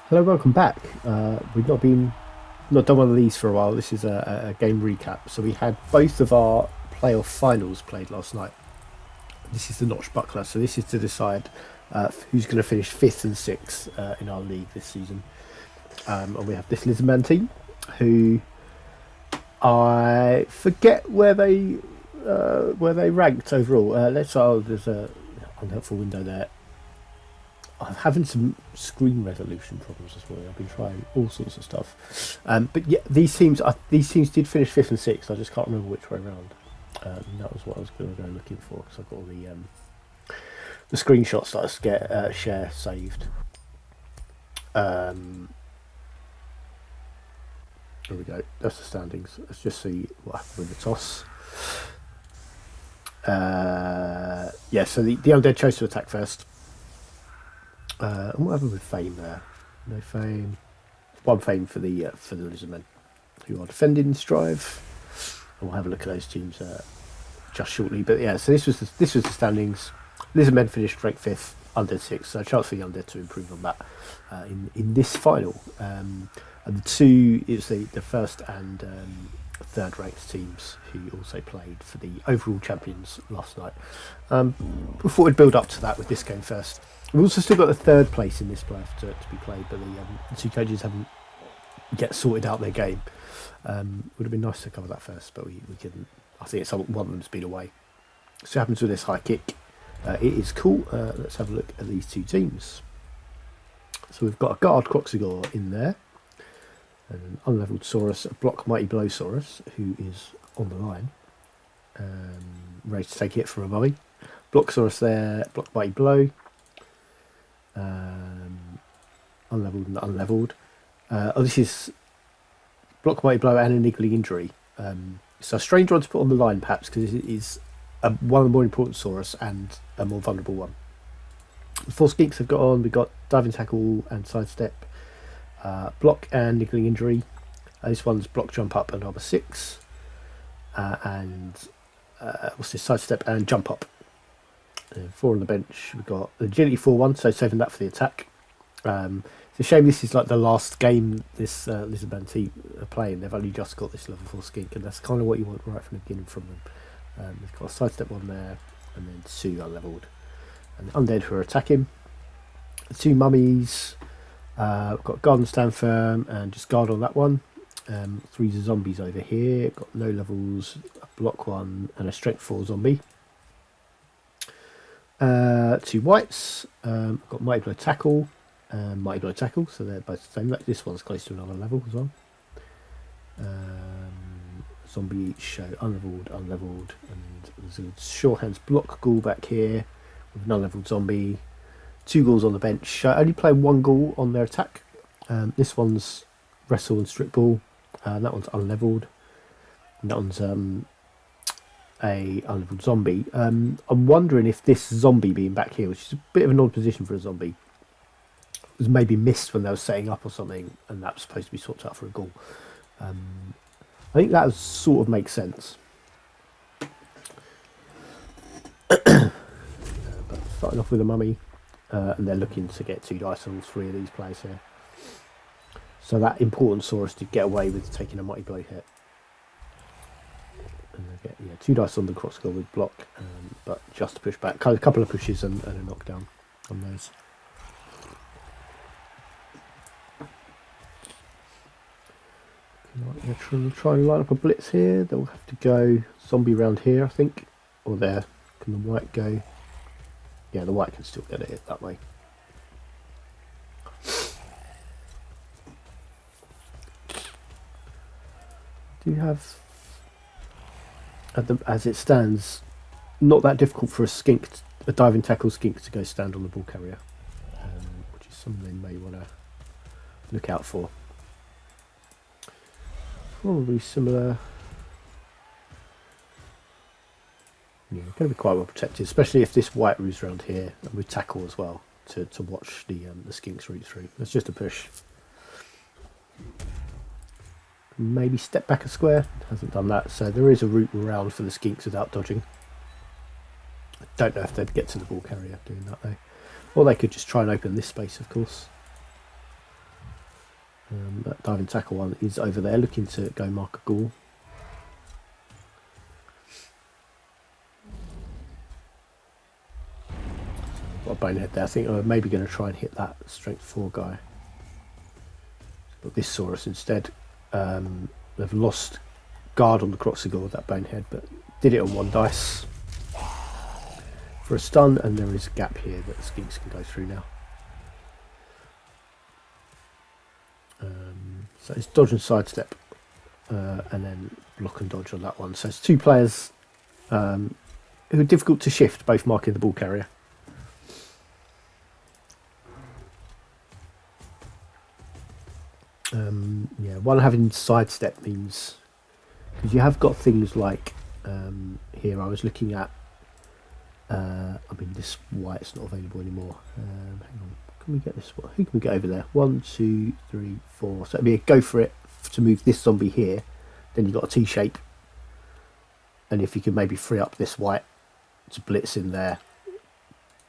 Hello, welcome back. We've not done one of these for a while. This is a game recap. So we had both of our playoff finals played last night. This is the Notch Buckler. So this is to decide who's going to finish fifth and sixth in our league this season. And we have this Lizardmen team, who I forget where they ranked overall. There's a unhelpful window there. I'm having some screen resolution problems this morning. I've been trying all sorts of stuff, but yeah, these teams did finish fifth and sixth. I just can't remember which way around. That was what I was going to go looking for because I've got all the screenshots that I get share saved. There we go. That's the standings. Let's just see what happened with the toss. Yeah, so the Undead chose to attack first. And what happened with fame there? No fame. One fame for the Lizardmen, who are defending Strive. And we'll have a look at those teams just shortly. But yeah, so this was the standings. Lizardmen finished ranked fifth, Undead sixth. So a chance for the Undead to improve on that in this final. And the two is the first and third ranked teams who also played for the overall champions last night. Before we build up to that with this game first. We've also still got the third place in this playoff to be played, but the two coaches haven't yet sorted out their game. Would have been nice to cover that first, but we didn't. I think one of them's been away. So what happens with this high kick? It is cool. Let's have a look at these two teams. So we've got a guard Croxigor in there, and an unleveled Saurus, a block Mighty Blow Saurus, who is on the line, ready to take it from a mummy. Block Saurus there, block Mighty Blow. Unleveled and unleveled. This is block mighty blow and a niggling injury. So a strange one to put on the line, perhaps, because it is one of the more important Saurus and a more vulnerable one. The four skinks have got on. We've got diving tackle and sidestep, block and niggling injury. This one's block jump up and armor 6, and what's this, sidestep and jump up. 4 on the bench. We've got the agility 4-1, so saving that for the attack. It's a shame this is like the last game this Lizardman team are playing. They've only just got this level 4 skink, and that's kind of what you want right from the beginning from them. They've got a sidestep one there, and then 2 unleveled. And the Undead who are attacking. The 2 mummies. We've got guard and stand firm, and just guard on that one. 3 zombies over here. Got no levels, a block 1, and a strength 4 zombie. 2 whites. Got Mighty Blow Tackle and Mighty Blow Tackle, so they're both the same. This one's close to another level as well. Zombie each show unleveled, unleveled, and there's a Sure Hands block ghoul back here with an unleveled zombie. 2 ghouls on the bench. Only play 1 ghoul on their attack. This one's wrestle and strip ball. That one's unleveled. And that one's a unleveled zombie. I'm wondering if this zombie being back here, which is a bit of an odd position for a zombie, was maybe missed when they were setting up or something, and that was supposed to be swapped out for a ghoul. I think that sort of makes sense. But starting off with a mummy, and they're looking to get 2 dice on all 3 of these players here. So that important Saurus did get away with taking a mighty blow hit. And they get 2 dice on the Crossgull with block, but just to push back. A couple of pushes and a knockdown on those. They're trying to line up a blitz here. They'll have to go zombie round here, I think. Or there. Can the white go? Yeah, the white can still get it that way. Do you have... as it stands, not that difficult for a diving tackle skink to go stand on the ball carrier, which is something they may want to look out for. Probably similar. Yeah, going to be quite well protected, especially if this white moves around here and with tackle as well to watch the skinks route through. That's just a push. Maybe step back a square. Hasn't done that, so there is a route around for the skinks without dodging. I don't know if they'd get to the ball carrier doing that though. Or they could just try and open this space, of course. That diving tackle one is over there looking to go mark a ghoul. Got a bonehead there. I think I'm maybe going to try and hit that strength 4 guy. But this Saurus instead. They've lost guard on the Croxigor, that bonehead, but did it on 1 dice for a stun, and there is a gap here that the skinks can go through now. So it's dodge and sidestep, and then block and dodge on that one. So it's 2 players who are difficult to shift, both marking the ball carrier. Yeah, one having sidestep means, because you have got things like here I was looking at. I mean, this white's not available anymore. Hang on. Can we get this one? Who can we get over there? 1, 2, 3, 4. So it'd be a go for it to move this zombie here. Then you've got a T shape. And if you could maybe free up this white to blitz in there.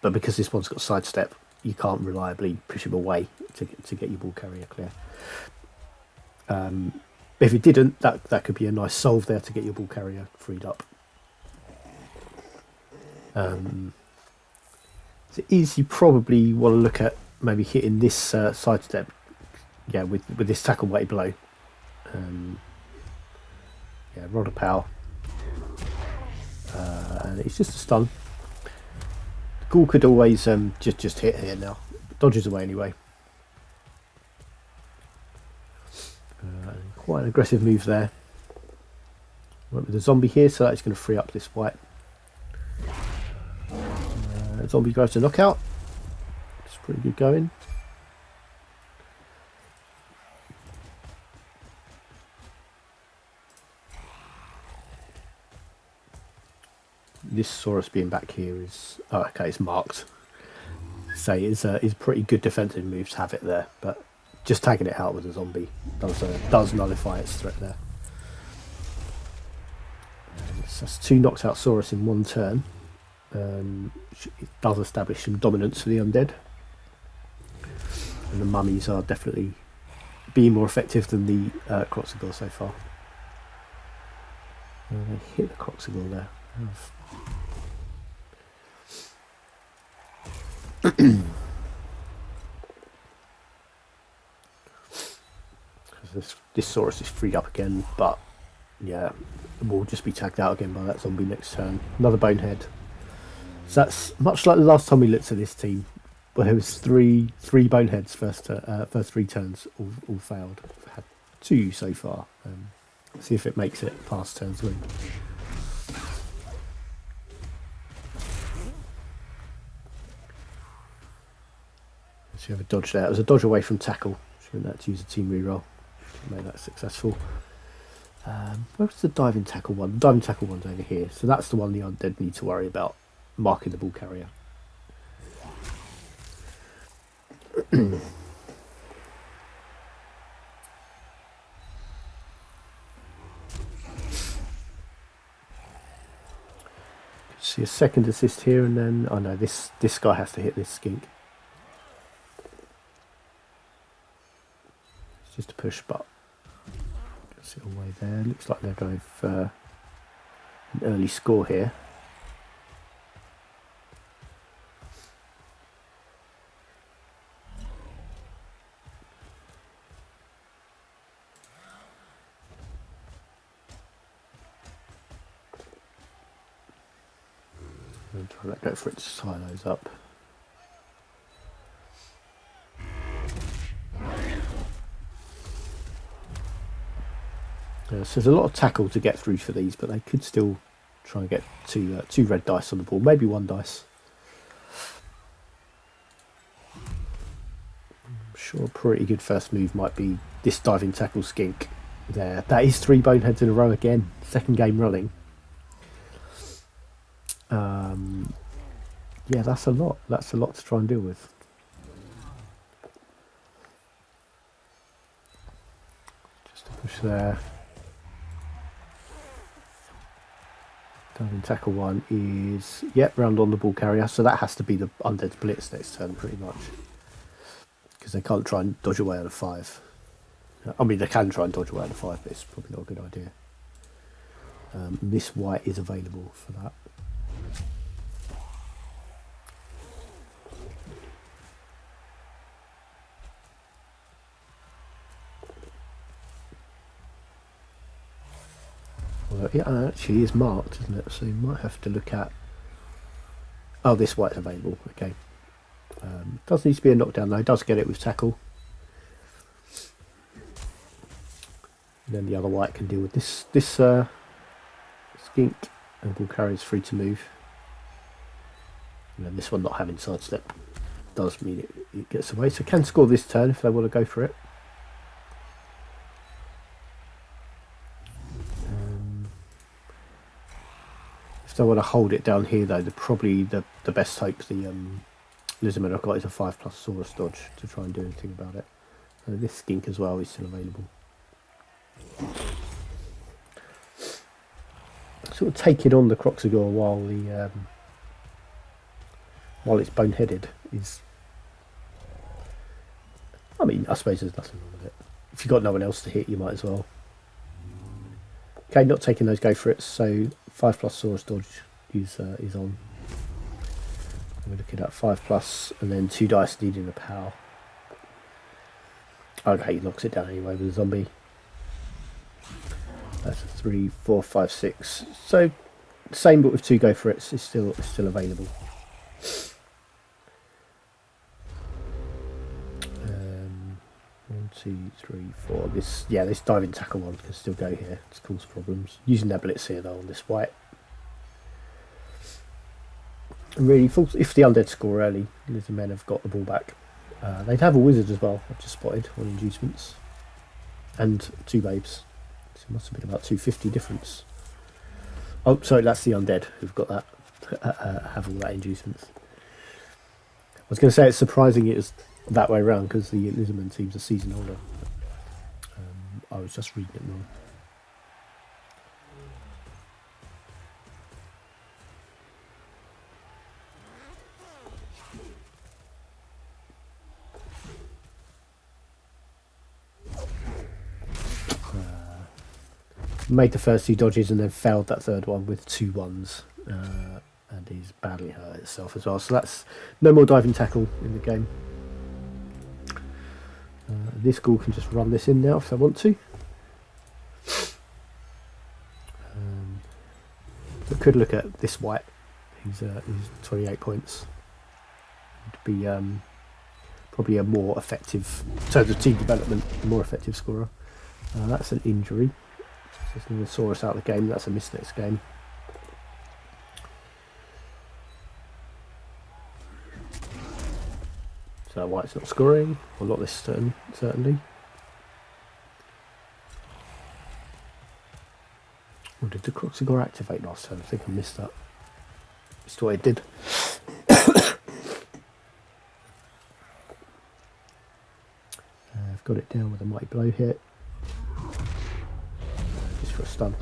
But because this one's got sidestep, you can't reliably push him away to get your ball carrier clear. If it didn't, that could be a nice solve there to get your ball carrier freed up. So you probably want to look at maybe hitting this sidestep, yeah, with this tackle weight blow. Yeah, rod of power, and it's just a stun. The ghoul could always just hit here now. Dodges away anyway. Quite an aggressive move there. Went with the zombie here, so that's going to free up this white. Zombie goes to knockout. It's pretty good going. This Saurus being back here is okay. It's marked. Say is a pretty good defensive move to have it there, but just tagging it out with a zombie does nullify its threat there. So that's 2 knocked out Saurus in 1 turn. It does establish some dominance for the undead, and the mummies are definitely being more effective than the Croxigor so far. They hit the Croxigor there. This Saurus is freed up again, but yeah, will just be tagged out again by that zombie next turn. Another bonehead. So that's much like the last time we looked at this team, where there was three boneheads first 3 turns, all failed. We've had 2 so far. See if it makes it past turn 3. So you have a dodge there. It was a dodge away from tackle. Showing that to use a team reroll. Made that successful. Where's the diving tackle one? The diving tackle one's over here. So that's the one the undead need to worry about. Marking the ball carrier. See a second assist here, and then oh no, this guy has to hit this skink. It's just a push, but gets it away there. Looks like they're going for an early score here. And try to go for it to tie those up. So there's a lot of tackle to get through for these, but they could still try and get two red dice on the ball, maybe 1 dice. I'm sure a pretty good first move might be this diving tackle skink there. That is 3 boneheads in a row again, second game running. Yeah, that's a lot. That's a lot to try and deal with. Just a push there. Diving tackle one is, yep, round on the ball carrier. So that has to be the undead blitz next turn, pretty much. Because they can't try and dodge away on a 5. I mean, they can try and dodge away at the 5, but it's probably not a good idea. This white is available for that. Well, it actually is marked, isn't it? So you might have to look at... Oh, this white's available. Okay. Does need to be a knockdown though. Does get it with tackle. And then the other white can deal with this skink, and ball carrier is free to move. And then this one not having sidestep does mean it gets away. So can score this turn if they want to go for it. If they want to hold it down here though, probably the best hope the Lizardmen I've got is a 5+ Saurus dodge to try and do anything about it. This skink as well is still available. Sort of taking on the Croxigore while it's boneheaded is... I mean, I suppose there's nothing wrong with it. If you've got no one else to hit, you might as well. Okay, not taking those go for it, so 5+ Saurus dodge is on. We're looking at 5+, and then 2 dice needing a power. Okay, he knocks it down anyway with a zombie. That's a 3, 4, 5, 6. So same, but with 2 go for it. It's still available. 1, 2, 3, 4. This diving tackle one can still go here. It's cause problems. Using their blitz here though on this white. And really, if the undead score early, the men have got the ball back. They'd have a wizard as well. I've just spotted on inducements, and 2 babes. So it must have been about 250 difference. Oh, sorry, that's the undead who've got that. Have all that inducements. I was going to say it's surprising it was that way around because the Lizardman team's a season older. I was just reading it wrong. Made the first 2 dodges and then failed that third one with 2 1s, and he's badly hurt itself as well. So that's no more diving tackle in the game. This ghoul can just run this in now if they want to. But could look at this white. He's 28 points. Would be probably a more effective, in terms of team development, a more effective scorer. That's an injury. So it's going to Saurus out of the game. That's a miss next game. So white's not scoring. Well, not this turn, certainly. Or did the Croxigore activate last turn? I think I missed that. Just what it did. I've got it down with a mighty blow hit. Just for a stun.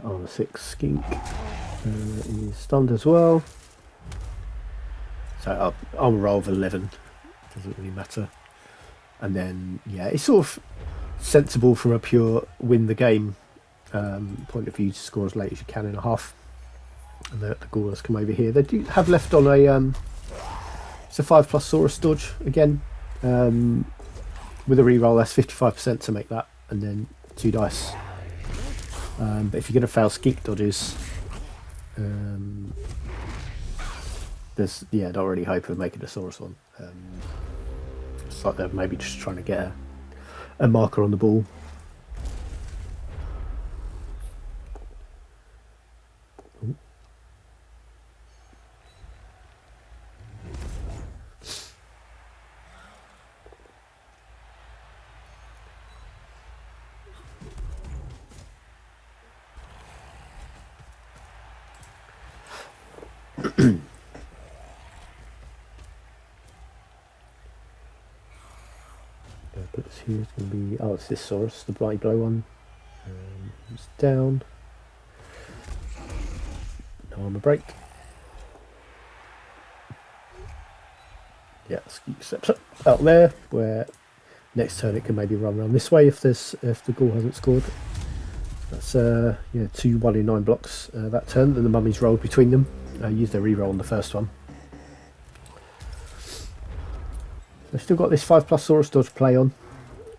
Armor 6 skink is stunned as well. So armor roll of 11 doesn't really matter. And then yeah, it's sort of sensible from a pure win the game point of view to score as late as you can in a half. And the Gaullers come over here. They do have left on a it's a 5+ Saurus dodge again with a reroll. That's 55% to make that, and then 2 dice. But if you're going to fail skink dodges, there's not really hope of making a Saurus one. It's like they're maybe just trying to get a marker on the ball. Blitz here is going to be... Oh, it's this Saurus, the Blighty Blow one. It's down. No armor break. Yeah, Skeet steps up out there, where next turn it can maybe run around this way if the Ghoul hasn't scored. That's 2 1 in 9 blocks that turn. Then the mummies rolled between them. Use their reroll on the first one. They've still got this 5+ Saurus dodge play on,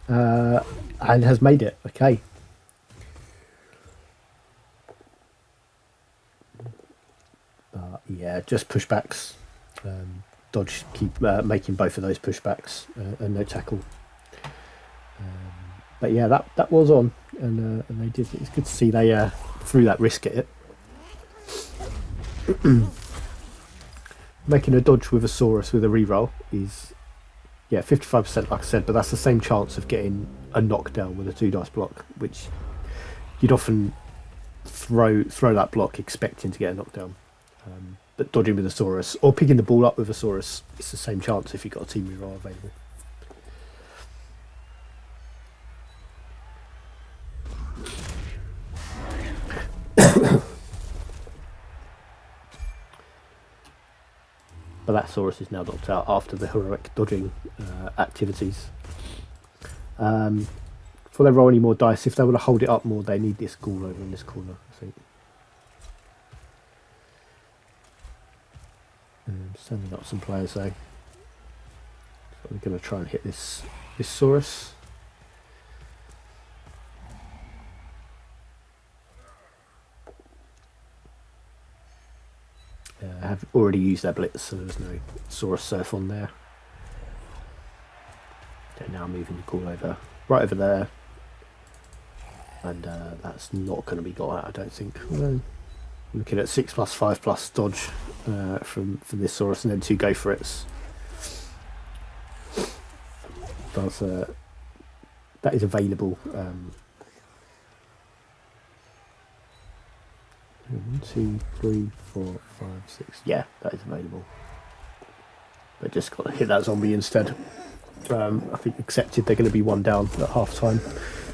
and has made it. Okay. Yeah, just pushbacks. Dodge keep making both of those pushbacks and no tackle. But yeah, that was on, and they did. It's good to see they threw that risk at it. Making a dodge with a Saurus with a reroll is 55%, like I said, but that's the same chance of getting a knockdown with a 2 dice block, which you'd often throw that block expecting to get a knockdown. But dodging with a Saurus or picking the ball up with a Saurus, it's the same chance if you've got a team reroll available. But that Saurus is now knocked out after the heroic dodging activities. Before they roll any more dice, if they want to hold it up more, they need this Ghoul over in this corner, I think. Sending up some players though. So we're going to try and hit this Saurus. Have already used their blitz, so there's no Saurus surf on there. They're now moving the Ghoul over right over there, and that's not going to be got out, I don't think. Looking at 6+, 5+ dodge from this Saurus, and then 2 go for it. That is available. 1, 2, 3, 4, 5, 6. Yeah, that is available. But just got to hit that zombie instead. I think accepted they're going to be 1 down at half time.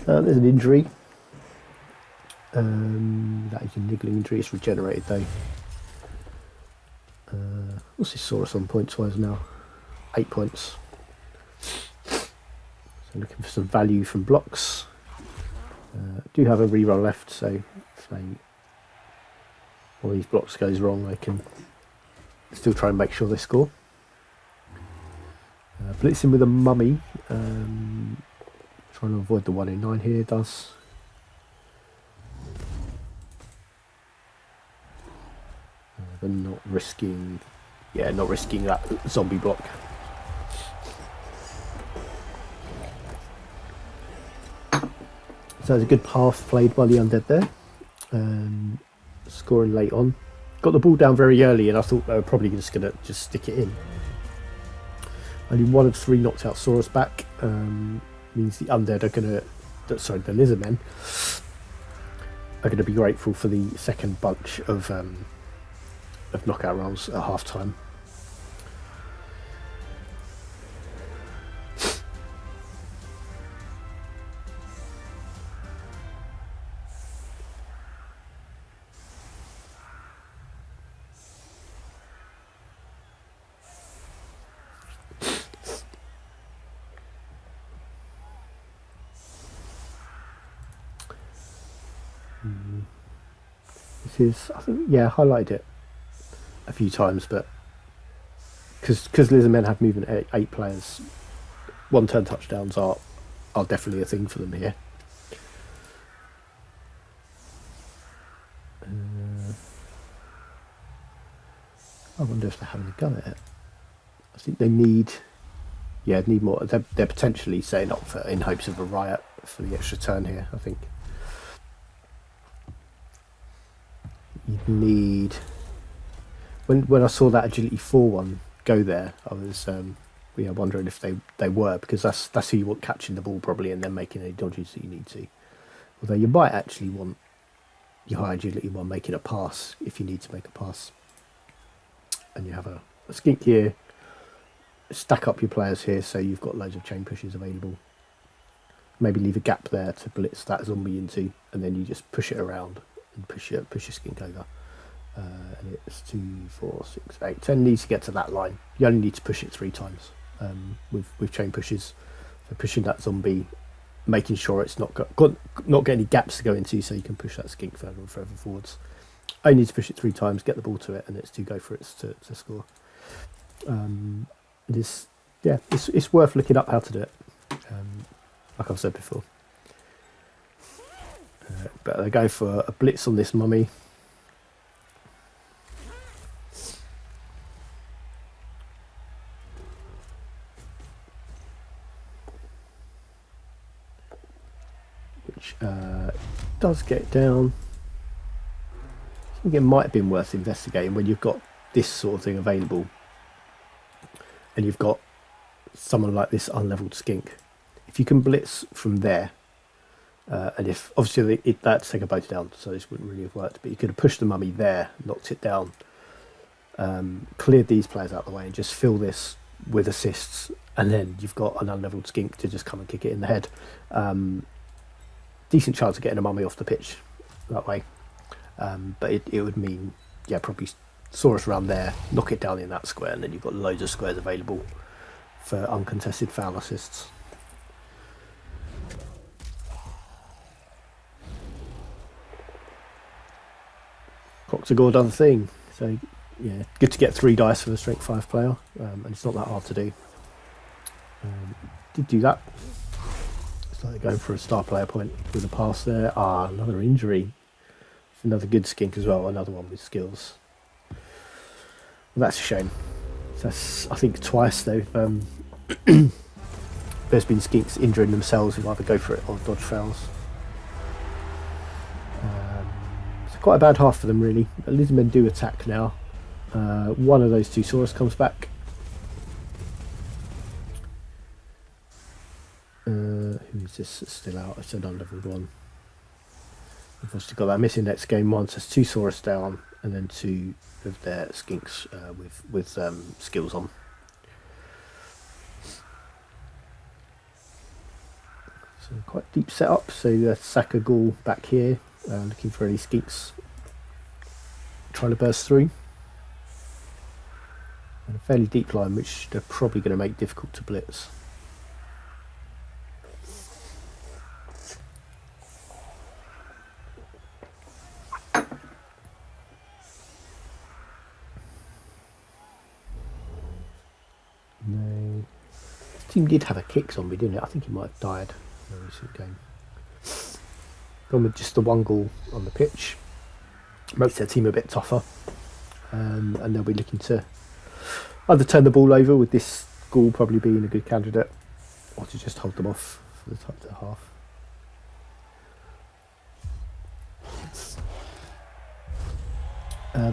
There's an injury. That is a niggling injury. It's regenerated though. What's this Saurus on points wise now? 8 points. So looking for some value from blocks. Do have a reroll left, so if one of these blocks goes wrong, they can still try and make sure they score. Blitzing with a mummy. Trying to avoid the 1 in 9 here does. But not risking that zombie block. So it's a good path played by the Undead there. Scoring late on. Got the ball down very early, and I thought they were probably just going to just stick it in. Only 1 of 3 knocked out Saurus back. Means the Undead are going to... Sorry, the Lizardmen are going to be grateful for the second bunch of knockout rolls at half time. This is, I think, I highlighted it a few times, but because Lizardmen have movement at 8 players, 1 turn touchdowns are definitely a thing for them here. I wonder if they're having a go at it. I think they need more. They're potentially setting up in hopes of a riot for the extra turn here, I think. You'd need... When I saw that agility 4 one go there, I was wondering if they were, because that's who you want catching the ball probably, and then making any dodges that you need to. Although you might actually want your high agility one making a pass if you need to make a pass. And you have a skink here, stack up your players here so you've got loads of chain pushes available. maybe leave a gap there to blitz that zombie into, and then you just push it around and push your skink over. And it's 2, 4, 6, 8, 10 needs to get to that line. You only need to push it 3 times with chain pushes. So pushing that zombie, making sure it's not got any gaps to go into, so you can push that skink further and further forwards. Only need to push it 3 times, get the ball to it, and it's 2 go for it to score. It's worth looking up how to do it. Like I've said before. But they go for a blitz on this mummy. Which does get down. I think it might have been worth investigating when you've got this sort of thing available and you've got someone like this unleveled skink. If you can blitz from there, and if obviously that's take a boat down, so this wouldn't really have worked, but you could have pushed the mummy there, knocked it down, cleared these players out of the way, and just fill this with assists, and then you've got an unleveled skink to just come and kick it in the head. Decent chance of getting a mummy off the pitch that way, but it would mean, yeah, probably Saurus around there, knock it down in that square, and then you've got loads of squares available for uncontested foul assists. Coxagore done the thing, so yeah, good to get 3 dice for a strength 5 player, and it's not that hard to do. Did do that. It's like going for a star player point with a pass there. Another injury. It's another good skink as well, another one with skills. Well, that's a shame. That's, I think, twice they've there's been skinks injuring themselves who either go for it or dodge fouls. It's quite a bad half for them, really. But Lizardmen do attack now. One of those 2 Saurus comes back. Who is this that's still out? It's an unleveled one. We've obviously got that missing next game one, so it's 2 Saurus down, and then 2 of their skinks with skills on. So quite deep setup. So the Saka Ghoul back here, looking for any skinks trying to burst through. And a fairly deep line, which they're probably going to make difficult to blitz. No. This team did have a kick zombie, didn't it? I think he might have died in a recent game. Gone with just the 1 ghoul on the pitch. Makes their team a bit tougher. And they'll be looking to either turn the ball over, with this ghoul probably being a good candidate, or to just hold them off for the top to the half.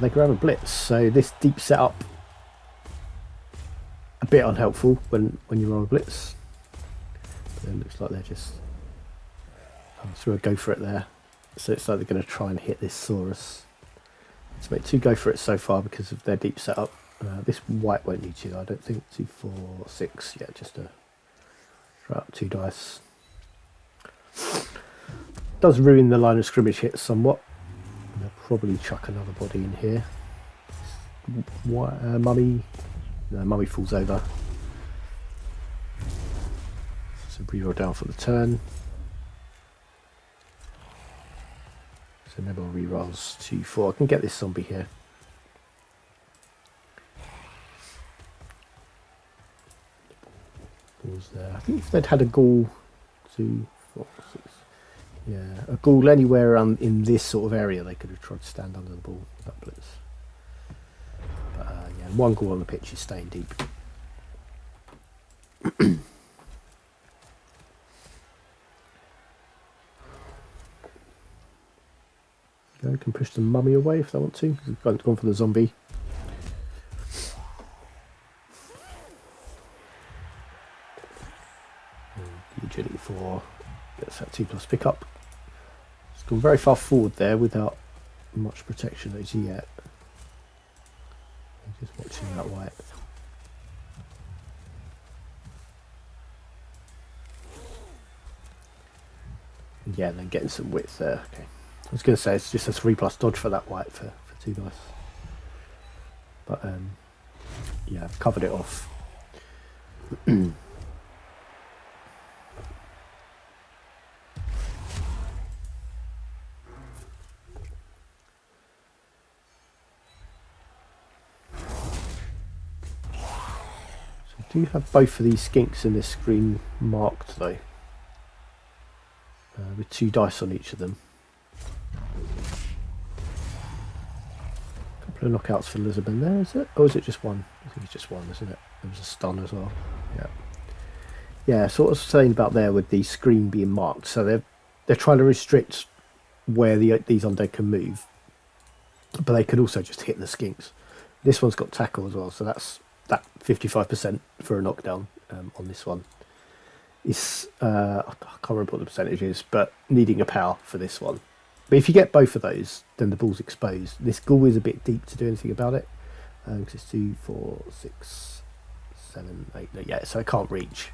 They grab a blitz, so this deep setup a bit unhelpful when you're on a blitz. But it looks like they're just threw a go for it there, so it's like they're going to try and hit this Saurus. Let's make 2 go for it so far because of their deep setup. This white won't need to, I don't think. 2, 4, 6, yeah, just to throw out 2 dice. Does ruin the line of scrimmage hits somewhat. They'll probably chuck another body in here. Mummy. No, mummy falls over. So reroll down for the turn. So Nebel rerolls 2, 4. I can get this zombie here. Ball's there. I think if they'd had a ghoul, 2, 4, 6. Yeah, a ghoul anywhere around in this sort of area, they could have tried to stand under the ball with that blitz. But yeah, 1 ghoul on the pitch is staying deep. Go, can push the mummy away if they want to. We've gone for the zombie. The agility 4 gets that 2+ pickup. It's gone very far forward there without much protection as yet. I'm just watching that white. Yeah, and then getting some width there. Okay. I was going to say it's just a 3+ dodge for that white for 2 dice. But yeah, I've covered it off. Do you have both of these skinks in this screen marked though? With 2 dice on each of them. Couple of knockouts for Lizardmen there, is it? Or is it just one? I think it's just one, isn't it? There was a stun as well. Yeah. Yeah, so what I was saying about there with the screen being marked, so they're trying to restrict where these undead can move, but they can also just hit the skinks. This one's got tackle as well, so that's that 55% for a knockdown on this one. It's I can't remember what the percentage is, but needing a power for this one. But if you get both of those, then the ball's exposed. This ghoul is a bit deep to do anything about it, because it's 2, 4, 6, 7, 8. No, yeah, so I can't reach.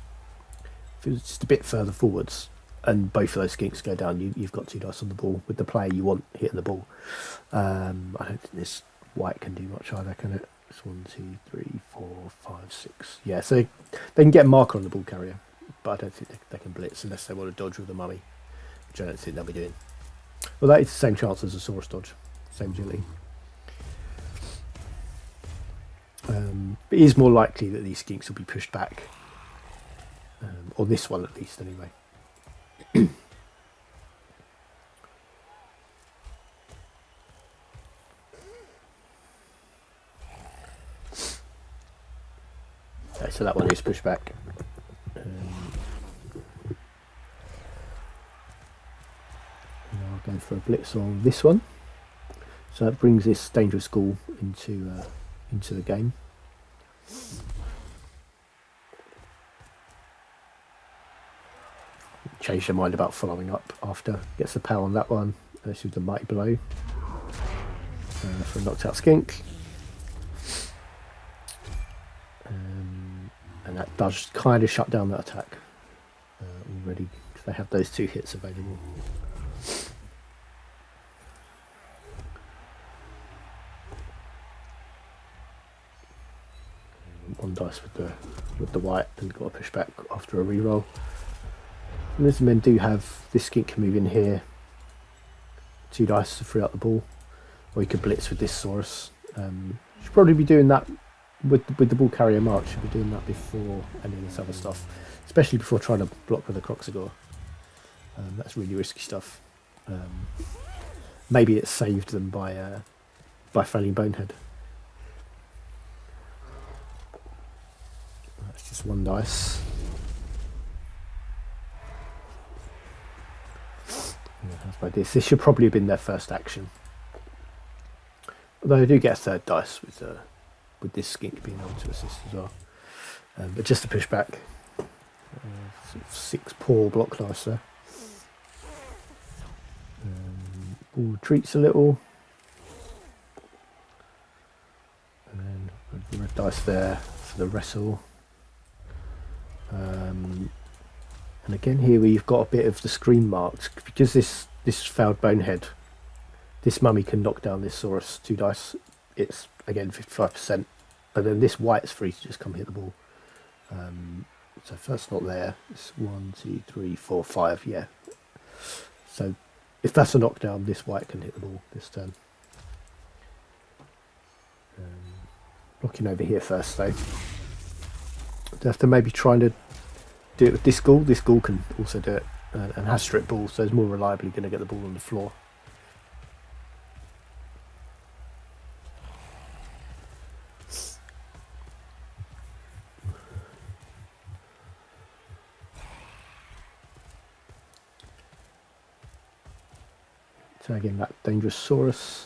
If it was just a bit further forwards, and both of those skinks go down, you've got 2 dice on the ball with the player you want hitting the ball. I don't think this white can do much either, can it? It's 1, 2, 3, 4, 5, 6. Yeah, so they can get a marker on the ball carrier, but I don't think they can blitz unless they want to dodge with the mummy, which I don't think they'll be doing. Well, that is the same chance as a Saurus dodge, same agility. But it is more likely that these skinks will be pushed back, or this one at least, anyway. Okay, so that one is pushed back. Now I'll go for a blitz on this one. So that brings this dangerous ghoul into the game. Change their mind about following up after. Gets the power on that one. Shoots the mighty blow for a knocked out skink. And that does kind of shut down that attack already, because they have those 2 hits available. One dice with the white, and got to push back after a reroll. Lizardmen do have this skink can move in here. 2 dice to free up the ball, or you could blitz with this Saurus. Should probably be doing that with the ball carrier march. Should be doing that before any of this other stuff, especially before trying to block with the Croxagore. That's really risky stuff. Maybe it saved them by failing Bonehead. That's just 1 dice. By this should probably have been their first action, although they do get a 3rd dice with this skink being able to assist as well. But just to push back, 6 poor block dice there. Ball retreats a little, and then the red dice there for the wrestle. And again here we've got a bit of the screen marked, because this failed Bonehead. This mummy can knock down this Saurus 2 dice. It's again 55%, but then this white's free to just come hit the ball. So first not there. It's 1, 2, 3, 4, 5. Yeah. So if that's a knockdown, this white can hit the ball this turn. Blocking over here first though. They have to maybe try to do it with this ghoul. This ghoul can also do it, and has strip ball, so it's more reliably going to get the ball on the floor. So again, that dangerous Saurus.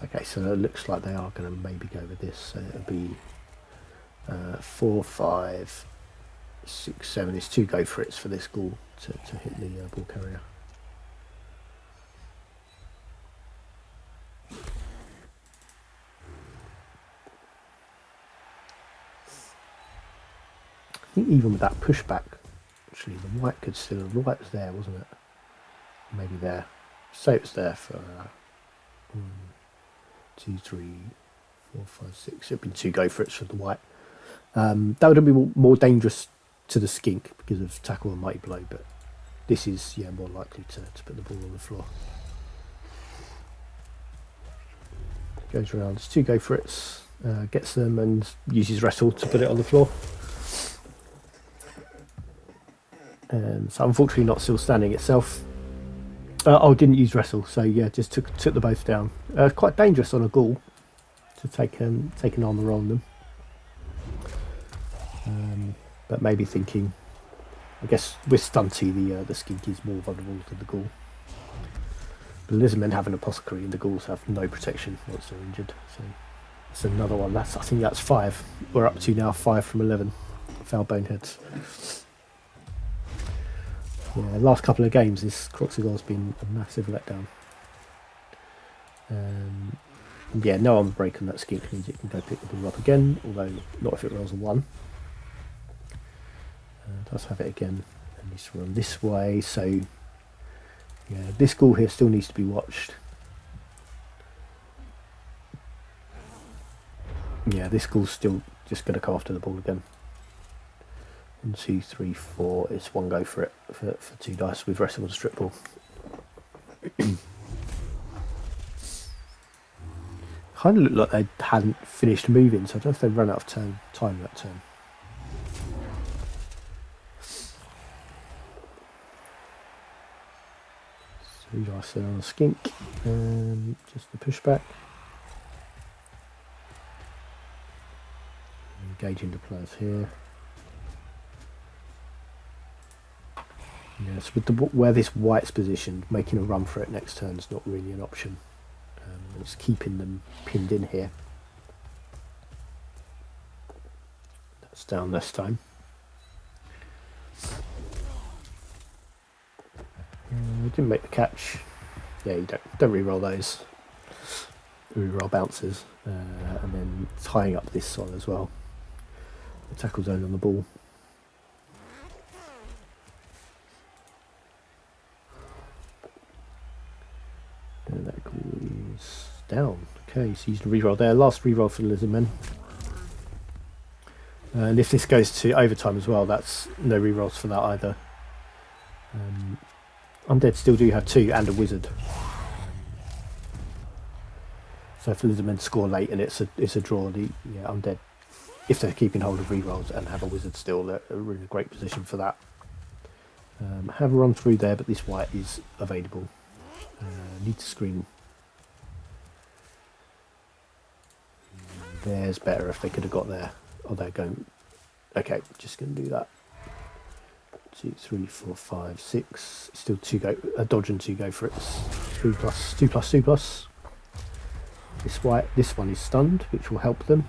Okay, so it looks like they are going to maybe go with this. So it'll be 4, 5, 6, 7. It's 2 go for it's for this ghoul to hit the ball carrier. I think even with that pushback, Actually, the white could still. The white was there, wasn't it? Maybe there. Say it was there for 1, 2, 3, 4, 5, 6. It'd been 2 go for it for the white. That would have been more dangerous to the skink because of tackle and mighty blow, but this is more likely to put the ball on the floor. Goes around, it's 2 go for it, gets them and uses wrestle to put it on the floor. So unfortunately not still standing itself. Didn't use wrestle, so yeah, just took the both down. Quite dangerous on a ghoul to take an armor on them. But maybe thinking, I guess with Stunty the skink is more vulnerable than the ghoul. The Lizardmen have an apothecary and the ghouls have no protection once they're injured. So it's another one. I think that's 5. We're up to now 5 from 11 foul boneheads. Yeah, last couple of games this Croxigar's been a massive letdown. No armor break on that skink means it can go pick the ball up again, although not if it rolls a 1. Does have it again and needs to run this way, so yeah, this ghoul here still needs to be watched. Yeah, this ghoul's still just going to come after the ball again. 1, 2, 3, 4. It's 1 go for it for 2 dice with wrestle and strip ball. Kind of looked like they hadn't finished moving, so I don't know if they ran out of time that turn. So 3 dice there on the skink, just the pushback. Engaging the players here. Yes, with where this white's positioned, making a run for it next turn is not really an option. It's keeping them pinned in here. That's down this time. Didn't make the catch. Yeah, you don't re-roll those. Re-roll bounces, and then tying up this one as well. The tackle zone on the ball. And that goes down. Okay, so using a reroll there. Last reroll for the Lizardmen. And if this goes to overtime as well, that's no rerolls for that either. Undead still do have 2 and a wizard. So if the Lizardmen score late and it's a draw, Undead, if they're keeping hold of rerolls and have a wizard still, they're in a great position for that. Have a run through there, but this white is available. Need to screen. There's better if they could have got there. Oh, they're going. Okay, just going to do that. 2, 3, 4, 5, 6. Still 2 go. A dodge and 2 go for it. 3 plus 2 plus 2 plus. This one is stunned, which will help them.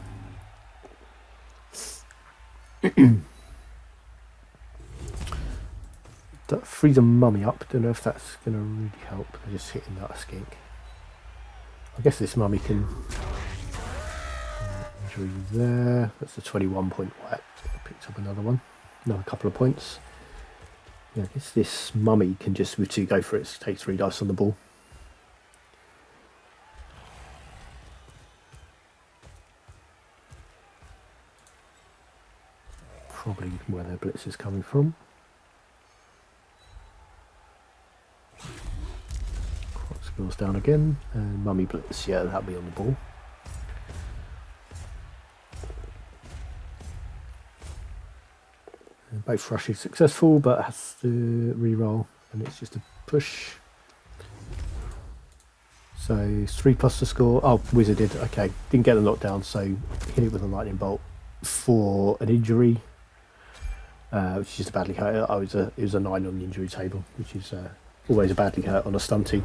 That frees a mummy up. Don't know if that's going to really help. They're just hitting that skink. I guess this mummy can injury there. That's a 21 point white. Picked up another one. Another couple of points. Yeah, I guess this mummy can just with 2 go for it. Take 3 dice on the ball. Probably where their blitz is coming from. Goes down again, and mummy blitz, yeah, that'll be on the ball. And both rushes successful, but has to re-roll, and it's just a push. So 3 plus to score. Oh, wizarded. Okay, didn't get the knockdown, so hit it with a lightning bolt for an injury, which is just a badly hurt. It was a 9 on the injury table, which is always a badly hurt on a stunty.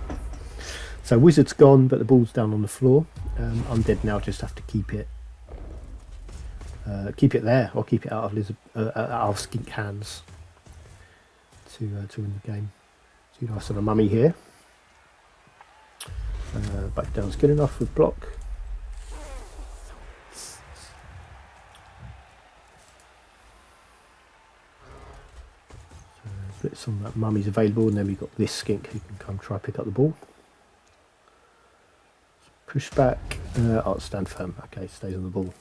So wizard's gone, but the ball's down on the floor. Undead now just have to keep it there, or keep it out of skink hands to win the game. 2 dice on a mummy here. Back down's good enough with block. Blitz on that mummy's available, and then we've got this skink who can come try pick up the ball. Push back. Stand firm. Okay, stays on the ball.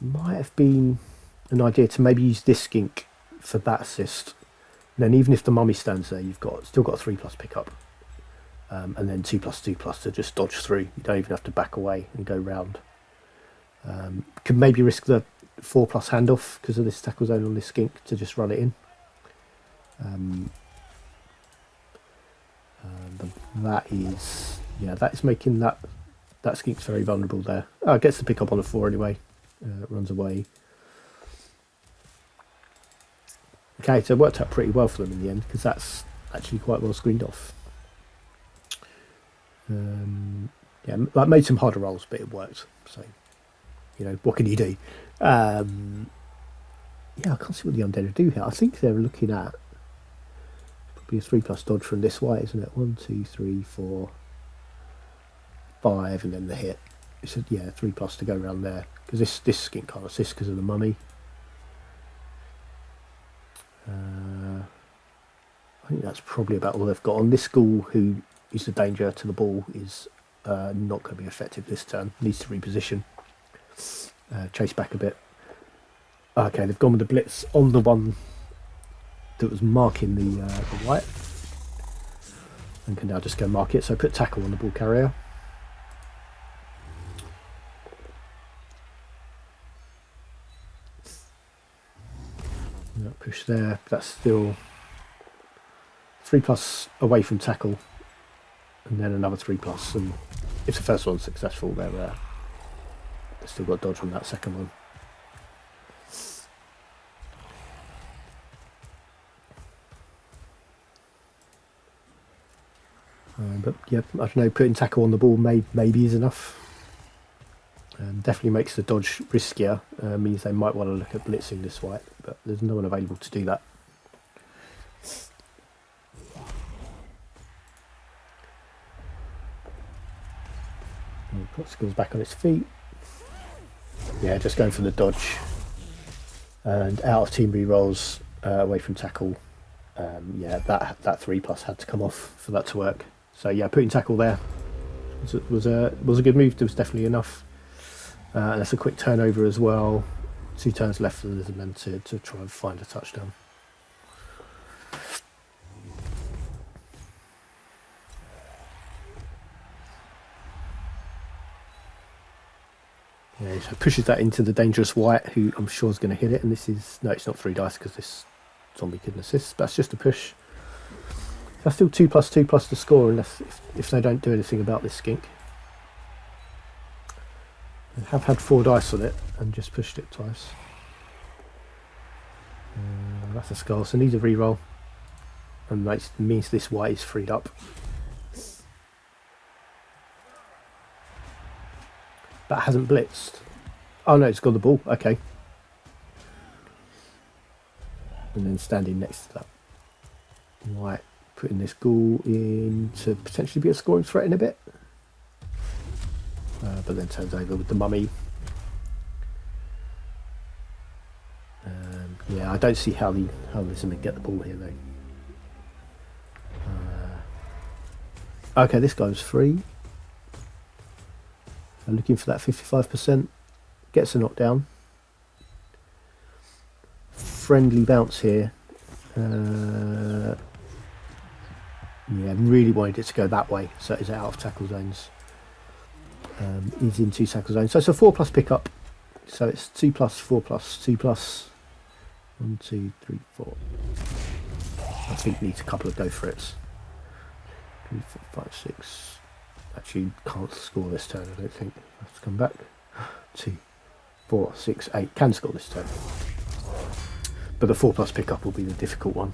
Might have been an idea to maybe use this skink for that assist. And then even if the mummy stands there, you've still got a 3+ pickup. And then 2+2+ to just dodge through. You don't even have to back away and go round. Could maybe risk the 4+ handoff because of this tackle zone on this skink to just run it in. But that is making that skink's very vulnerable there. Oh, it gets the pick up on the 4 anyway. Runs away. Okay, so it worked out pretty well for them in the end because that's actually quite well screened off. That made some harder rolls, but it worked. So, what can you do? I can't see what the Undead do here. I think they're looking at probably a 3+ dodge from this way, isn't it? 1, 2, 3, 4, 5, and then the hit. It's 3+ to go around there because this skink can't assist because of the mummy. I think that's probably about all they've got on this ghoul, who is the danger to the ball, is not going to be effective this turn. Needs to reposition, chase back a bit. Okay, they've gone with the blitz on the one that was marking the white, and can now just go mark it. So put tackle on the ball carrier. Push there. That's still 3+ away from tackle, and then another 3+. And if the first one's successful, they've still got dodge on that second one. But yeah, I don't know. Putting tackle on the ball maybe is enough. Definitely makes the dodge riskier. Means they might want to look at blitzing this white, but there's no one available to do that. Skills back on its feet. Yeah, just going for the dodge and out of team rerolls, away from tackle. That 3+ had to come off for that to work. So yeah, putting tackle there was a good move. There was definitely enough. And that's a quick turnover as well. 2 turns left for the Lizardmen to try and find a touchdown. Yeah, so pushes that into the dangerous white, who I'm sure is going to hit it. And this is it's not 3 dice because this zombie couldn't assist. But that's just a push. That's still 2+2+ to score, unless if they don't do anything about this skink. I have had 4 dice on it and just pushed it twice. That's a skull, so needs a reroll, and that means this white is freed up. That hasn't blitzed. Oh no, it's got the ball. Okay. And then standing next to that white, putting this ghoul in to potentially be a scoring threat in a bit. But then turns over with the mummy. I don't see how Lizardmen get the ball here though. Okay, this guy was free. Looking for that 55%. Gets a knockdown. Friendly bounce here. Really wanted it to go that way, so it's out of tackle zones. He's in 2 tackle zones, so it's a 4+ pickup. So it's 2+, 4+, 2+. 1, 2, 3, 4. I think needs a couple of go for it. 3, 4, 5, 6. Actually, can't score this turn. I don't think. I have to come back. 2, 4, 6, 8. Can score this turn, but the 4+ pickup will be the difficult one.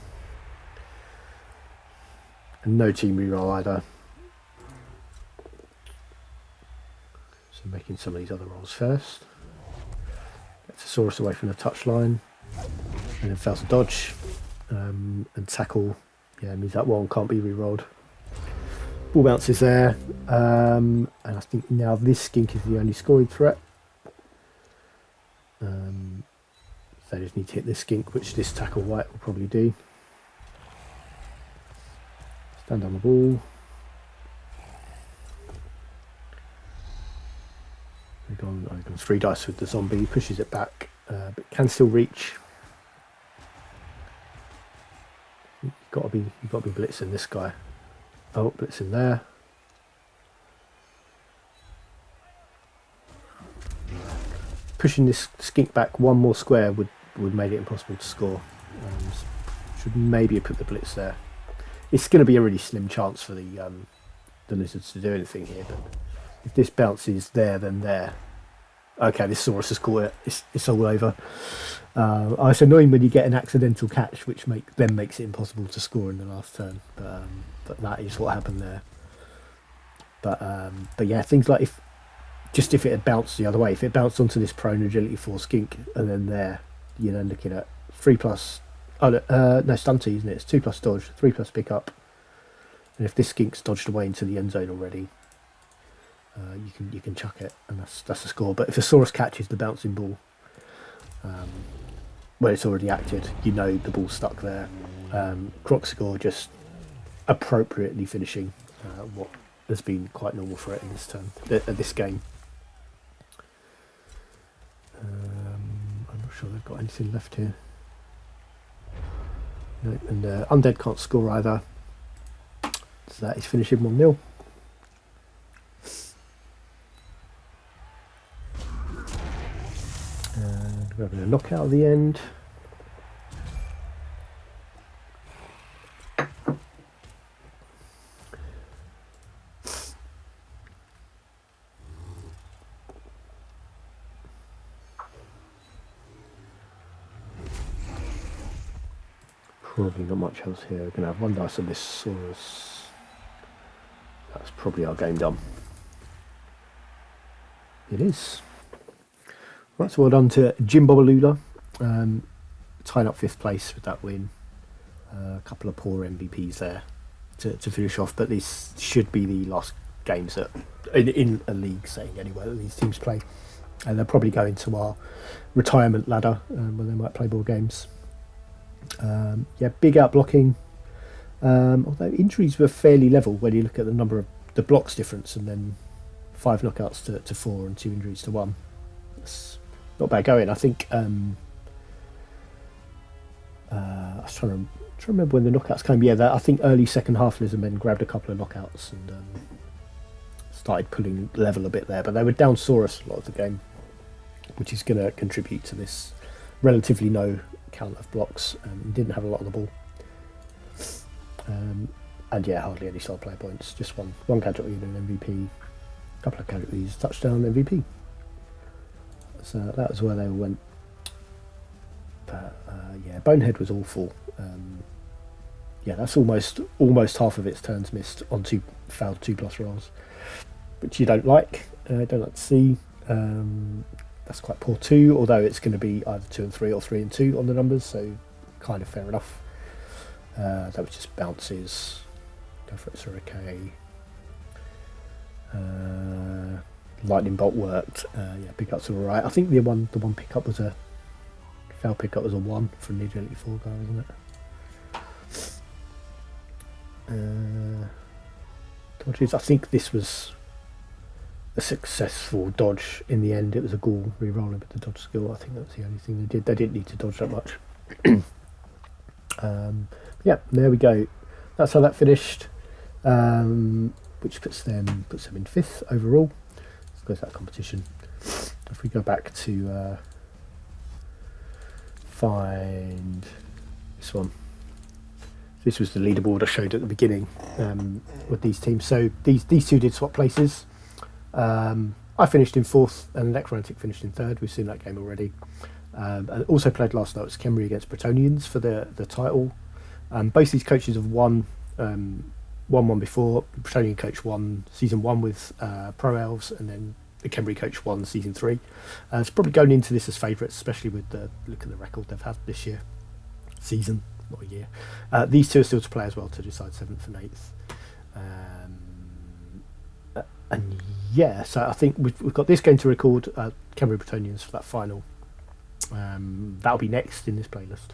And no team reroll either. So making some of these other rolls first. Gets Thesaurus away from the touchline. And then fails to dodge. And tackle. Yeah, means that one can't be rerolled. Ball bounce is there. And I think now this skink is the only scoring threat. So they just need to hit this skink, which this tackle white will probably do. Stand on the ball. I've gone 3 dice with the zombie, pushes it back, but can still reach. You've got to be blitzing this guy. Oh, blitzing there. Pushing this skink back one more square would make it impossible to score. Should maybe have put the blitz there. It's going to be a really slim chance for the lizards to do anything here, but if this bounces there, then there. Okay, this Saurus has caught it. It's all over. It's annoying when you get an accidental catch, which makes it impossible to score in the last turn. But that is what happened there. But yeah, things like if it had bounced the other way, if it bounced onto this prone agility 4 skink and then there, you're then looking at 3+. No, stunty, isn't it? It's 2+ dodge, 3+ pick up, and if this skink's dodged away into the end zone already, you can chuck it, and that's a score. But if a Saurus catches the bouncing ball when it's already acted, you know the ball's stuck there. Croxigor just appropriately finishing what has been quite normal for it in this turn, this game. I'm not sure they've got anything left here. No, and Undead can't score either, so that is finishing 1-0. And we're having a knockout at the end. Probably not much else here. We're going to have 1 dice on this Saurus. That's probably our game done. It is. Right, so well done to Jim Bobalula. Tying up 5th place with that win. A couple of poor MVPs there to finish off, but this should be the last games in a league setting anyway that these teams play. And they'll probably go into our retirement ladder where they might play more games. Yeah, big out blocking. Although injuries were fairly level when you look at the number of the blocks difference, and then 5 knockouts to 4 and 2 injuries to 1. That's not bad going. I think I was trying to remember when the knockouts came. Yeah, I think early second half Lizardmen grabbed a couple of knockouts and started pulling level a bit there, but they were down Saurus a lot of the game, which is going to contribute to this relatively low count of blocks. Didn't have a lot of the ball, and yeah, hardly any star player points. Just one casualty and an MVP, a couple of casualties, touchdown, MVP. So that was where they went. But yeah, Bonehead was awful. Yeah, that's almost half of its turns missed on 2 failed 2+ rolls, which you don't like. Don't like to see. That's quite poor too, although it's going to be either 2 and 3 or 3 and 2 on the numbers, so kind of fair enough. That was just bounces. Go for it, Surikay. Lightning bolt worked. Yeah, pickups were alright. I think the one pickup was a failed pickup was a 1 from the agility 4 guy, wasn't it? Dodges. I think this was a successful dodge in the end. It was a ghoul re-rolling with the dodge skill. I think that's the only thing they did. They didn't need to dodge that much. Yeah, there we go. That's how that finished, which puts them in 5th overall. Let's go to that competition. If we go back to find this one. This was the leaderboard I showed at the beginning with these teams. So these 2 did swap places. I finished in 4th and Necromantic finished in 3rd. We've seen that game already. And also played last night was Khemri against Bretonians for the title. Both these coaches have won before. The Bretonian coach won season 1 with Pro Elves, and then the Khemri coach won season 3. It's probably going into this as favourites, especially with the look at the record they've had this year. Season, not a year. These 2 are still to play as well to decide 7th and 8th. And yeah, so I think we've got this game to record, Khemri Bretonians for that final. That'll be next in this playlist.